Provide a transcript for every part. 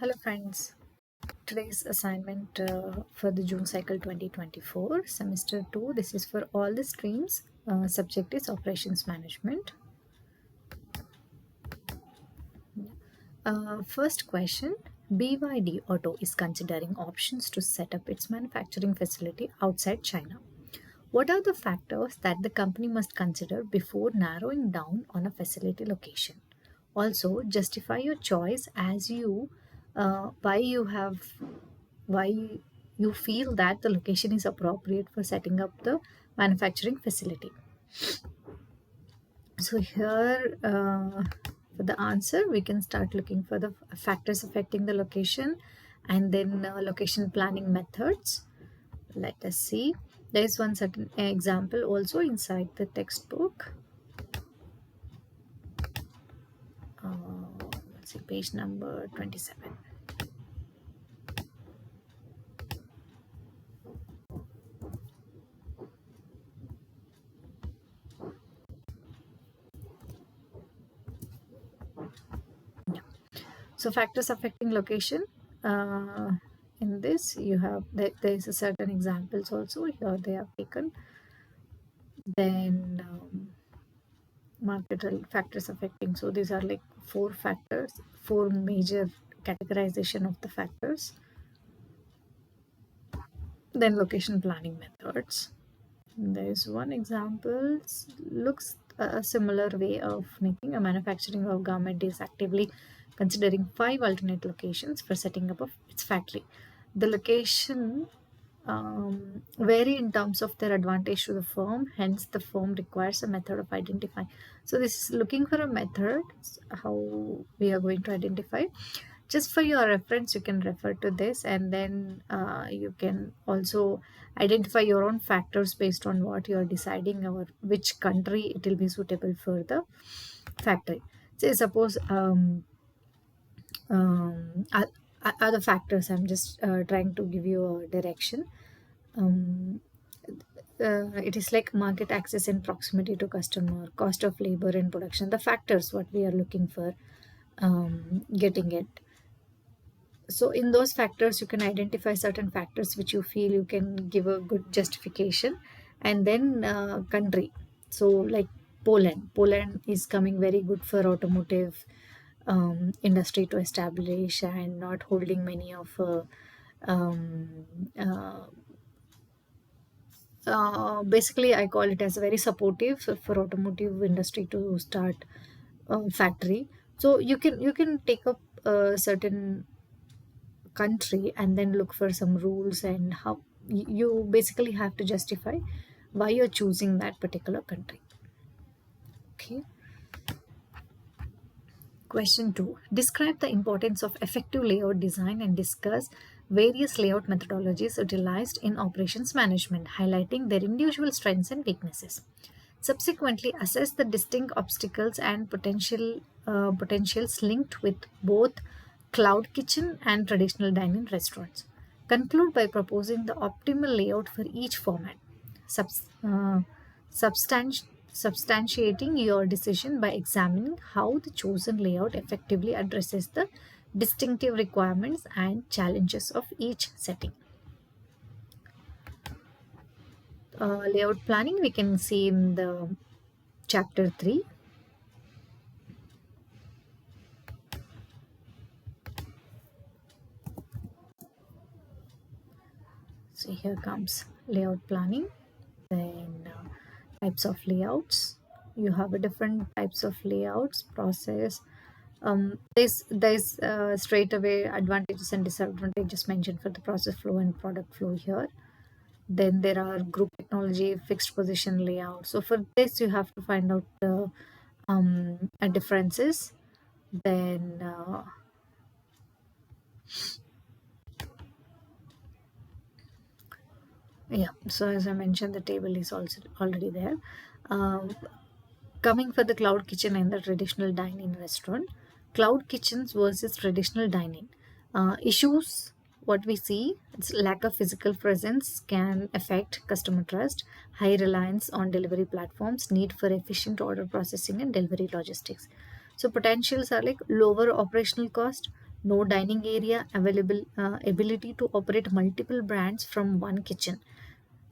Hello friends, today's assignment for the June cycle 2024 semester 2. This is for all the streams. Subject is operations management. First question, BYD Auto is considering options to set up its manufacturing facility outside China. What are the factors that the company must consider before narrowing down on a facility location? Also, justify your choice as you why you feel that the location is appropriate for setting up the manufacturing facility. So here, for the answer, we can start looking for the factors affecting the location, and then location planning methods. Let us see. There is one certain example also inside the textbook. Let's see, page number 27. So factors affecting location. In this, you have there is a certain examples also here they have taken. Then market factors affecting. So these are like four factors, four major categorization of the factors. Then location planning methods. There is one example looks a similar way of making a manufacturing of garment is actively considering 5 alternate locations for setting up of its factory. The location vary in terms of their advantage to the firm, hence the firm requires a method of identifying. So this is looking for a method how we are going to identify. Just for your reference, you can refer to this, and then you can also identify your own factors based on what you are deciding or which country it will be suitable for the factory. Say suppose other factors, I'm just trying to give you a direction. It is like market access and proximity to customer, cost of labor and production, the factors what we are looking for getting it. So in those factors, you can identify certain factors which you feel you can give a good justification. And then country, so like Poland is coming very good for automotive industry to establish and not holding many of um, uh, basically I call it as very supportive for automotive industry to start factory. So you can take up a certain country and then look for some rules, and how you basically have to justify why you're choosing that particular country. Okay. Question 2. Describe the importance of effective layout design and discuss various layout methodologies utilized in operations management, highlighting their individual strengths and weaknesses. Subsequently, assess the distinct obstacles and potentials linked with both cloud kitchen and traditional dining restaurants. Conclude by proposing the optimal layout for each format. Subs- uh, substanti- Substantiating your decision by examining how the chosen layout effectively addresses the distinctive requirements and challenges of each setting. Layout planning we can see in the chapter 3. So here comes layout planning. Then types of layouts. You have a different types of layouts process. There's straight away advantages and disadvantages mentioned for the process flow and product flow here. Then there are group technology, fixed position layout. So for this you have to find out the differences. Then yeah, so as I mentioned, the table is also already there. Um, Coming for the cloud kitchen and the traditional dine-in restaurant, cloud kitchens versus traditional dining. Issues what we see, it's lack of physical presence can affect customer trust, high reliance on delivery platforms, need for efficient order processing and delivery logistics. So potentials are like lower operational cost, no dining area available, ability to operate multiple brands from one kitchen,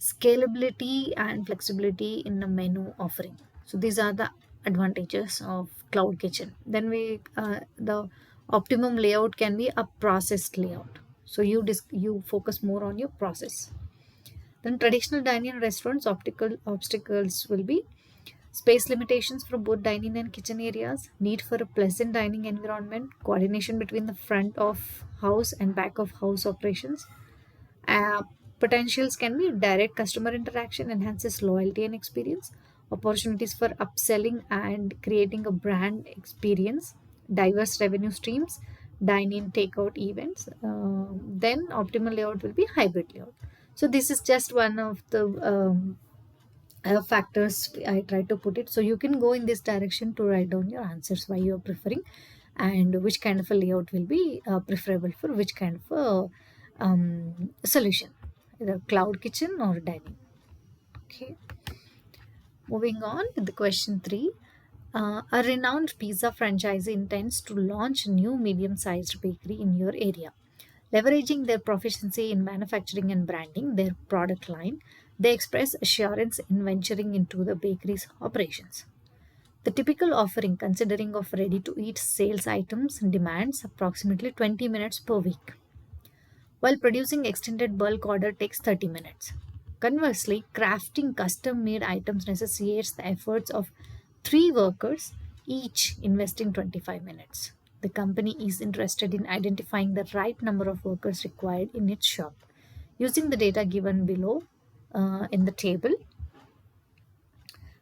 scalability and flexibility in the menu offering. So these are the advantages of cloud kitchen. Then the optimum layout can be a processed layout. So you focus more on your process. Then traditional dining restaurants optical obstacles will be space limitations for both dining and kitchen areas, need for a pleasant dining environment, coordination between the front of house and back of house operations. uh, Potentials can be direct customer interaction, enhances loyalty and experience, opportunities for upselling and creating a brand experience, diverse revenue streams, dine-in, takeout events. Then optimal layout will be hybrid layout. So this is just one of the factors I try to put it. So you can go in this direction to write down your answers why you are preferring and which kind of a layout will be preferable for which kind of a solution, either cloud kitchen or dining. Okay, moving on with the question 3. A renowned pizza franchisee intends to launch a new medium-sized bakery in your area. Leveraging their proficiency in manufacturing and branding their product line, they express assurance in venturing into the bakery's operations. The typical offering, considering of ready-to-eat sales items, demands approximately 20 minutes per week, while producing extended bulk order takes 30 minutes. Conversely, crafting custom-made items necessitates the efforts of 3 workers, each investing 25 minutes. The company is interested in identifying the right number of workers required in its shop. Using the data given below in the table,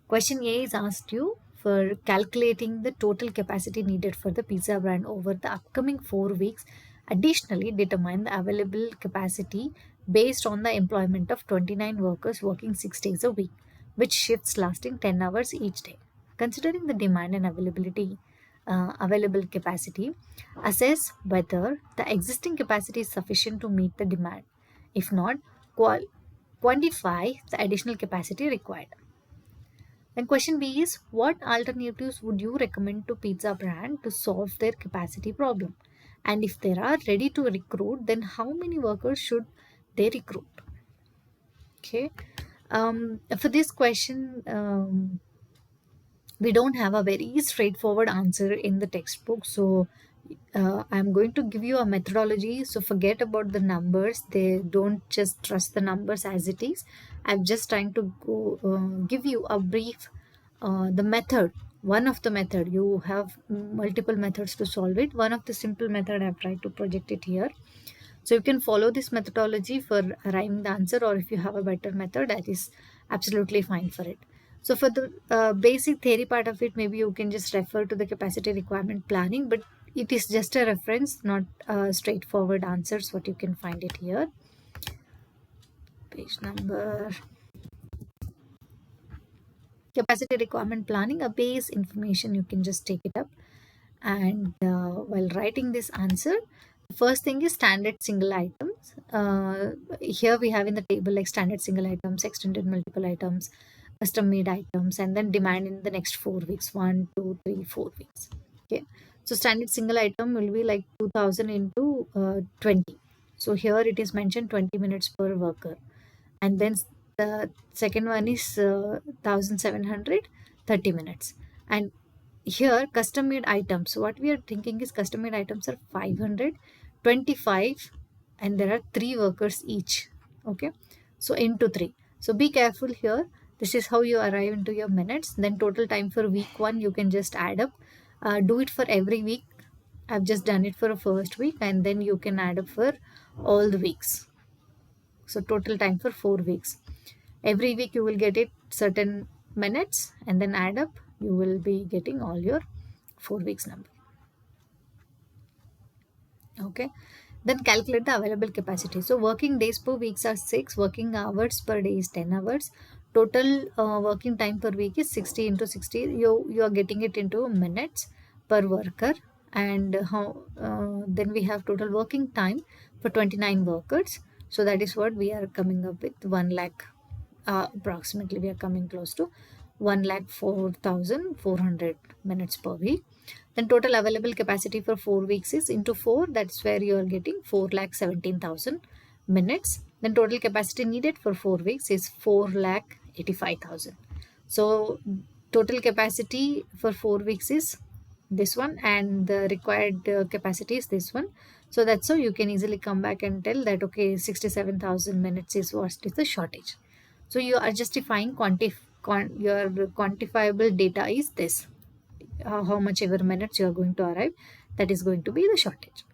question A is asked you for calculating the total capacity needed for the pizza brand over the upcoming 4 weeks. Additionally, determine the available capacity based on the employment of 29 workers working 6 days a week, which shifts lasting 10 hours each day. Considering the demand and available capacity, assess whether the existing capacity is sufficient to meet the demand. If not, quantify the additional capacity required. Then question B is, what alternatives would you recommend to pizza brand to solve their capacity problem? And if they are ready to recruit, then how many workers should they recruit? Okay. For this question, we don't have a very straightforward answer in the textbook. So I'm going to give you a methodology. So forget about the numbers. They don't just trust the numbers as it is. I'm just trying to give you a brief the method. One of the method, you have multiple methods to solve it. One of the simple method I've tried to project it here. So you can follow this methodology for arriving the answer, or if you have a better method, that is absolutely fine for it. So for the basic theory part of it, maybe you can just refer to the capacity requirement planning, but it is just a reference, not straightforward answers, what you can find it here. Page number. Capacity requirement planning, a base information, you can just take it up. And while writing this answer, the first thing is standard single items. Here we have in the table like standard single items, extended multiple items, custom made items, and then demand in the next 4 weeks, 1, 2, 3, 4 weeks. Okay, so standard single item will be like 2000 into 20. So here it is mentioned 20 minutes per worker, and then the second one is 1730 minutes. And here custom made items, so what we are thinking is custom made items are 525, and there are 3 workers each. Okay, so into 3. So be careful here. This is how you arrive into your minutes. Then total time for week 1 you can just add up. Do it for every week. I've just done it for a first week, and then you can add up for all the weeks. So total time for 4 weeks. Every week you will get it certain minutes, and then add up, you will be getting all your 4 weeks number. Okay, then calculate the available capacity. So working days per week are 6, working hours per day is 10 hours. Total working time per week is 60 into 60. You are getting it into minutes per worker. And then we have total working time for 29 workers. So that is what we are coming up with, 1 lakh. Approximately we are coming close to 1,04,400 minutes per week. Then total available capacity for 4 weeks is into 4. That's where you are getting 4,17,000 minutes. Then total capacity needed for 4 weeks is 4,85,000. So total capacity for 4 weeks is this one, and the required capacity is this one. So that's how you can easily come back and tell that okay, 67,000 minutes is what is the shortage. So you are justifying your quantifiable data is this, how much ever minutes you are going to arrive, that is going to be the shortage.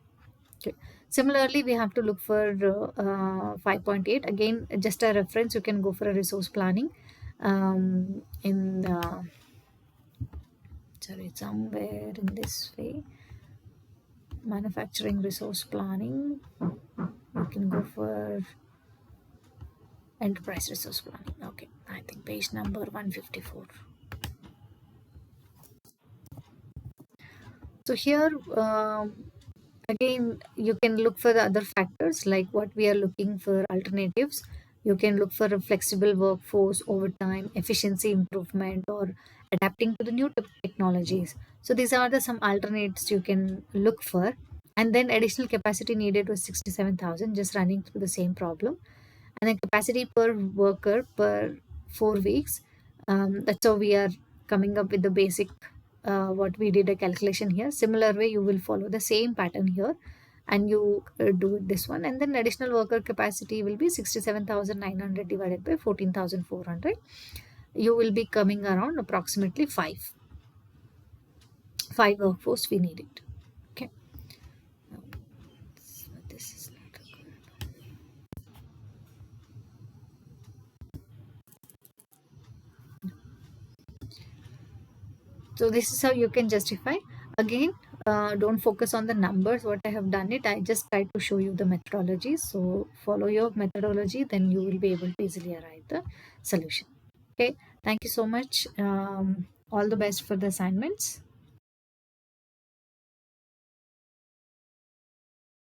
Okay. Similarly, we have to look for 5.8. Again, just a reference, you can go for a resource planning in the, sorry, somewhere in this way, manufacturing resource planning, you can go for enterprise resource planning. Okay, I think page number 154. So here again, you can look for the other factors like what we are looking for alternatives. You can look for a flexible workforce, overtime, efficiency improvement, or adapting to the new technologies. So these are the some alternates you can look for. And then additional capacity needed was 67,000, just running through the same problem. And then capacity per worker per 4 weeks. That's how we are coming up with the basic what we did a calculation here. Similar way, you will follow the same pattern here, and you do this one. And then additional worker capacity will be 67,900 divided by 14,400. You will be coming around approximately five workforce we needed. Okay. So this is not good. So this is how you can justify. Again, don't focus on the numbers. What I have done it, I just try to show you the methodology. So follow your methodology, then you will be able to easily arrive the solution. Okay, thank you so much. All the best for the assignments.